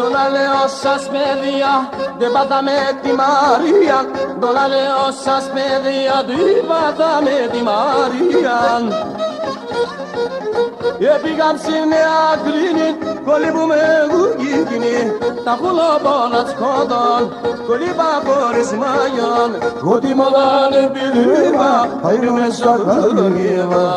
Τώρα λέω σας παιδιά, δεν πατάμε τη Μαρία. Τώρα λέω σας παιδιά, δεν πατάμε τη Μαρία. Πήγα στη Νέα Κρίνη, κολύμπουμε γουγγίνη. Τα πουλόπωνα σκότων, κολύμπα χωρίς μαγιόν. Ότι μοδάνε πηδήμα, αήρουμε σοκολόγευα.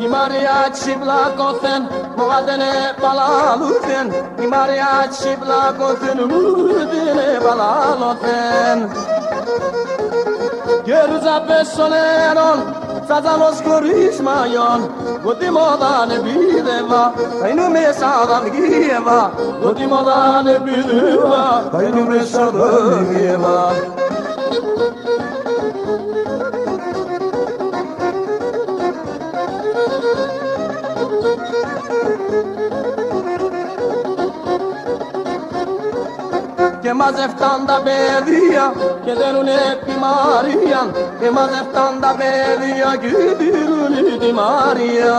Η Μαρία πλάκωθεν, μου άτενε παλάλουθεν. Η Μαρία πλάκωθεν, μου άτενε παλάλουθεν. Και ρούτσα πέσω νερόν, τσάτζαλος χωρίς μαγιόν. Ότι μόδαν επίδευα, θα είναι μέσα τα βγήεβα. Ότι μόδαν επίδευα, θα είναι μέσα τα βγήεβα. Και μαζευτάν τα παιδιά και δένουνε τη Μαρία. Και μαζευτάν τα παιδιά και δένουνε τη Μαρία.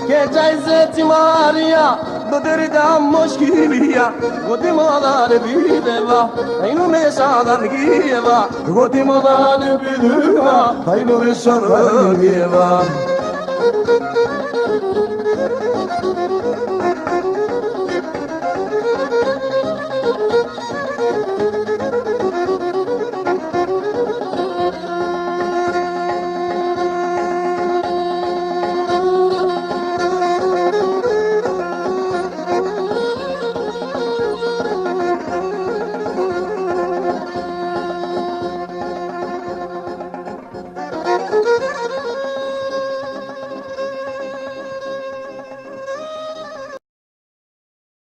Και τσάιζε τη Μαρία, το τεριτά μοσκύλια. Εγώ τη μόδα δεν πίδευα, θα είναι μέσα τα βγήεβα. Εγώ τη μόδα δεν πίδευα, θα είναι μέσα τα βγήεβα. Thank you.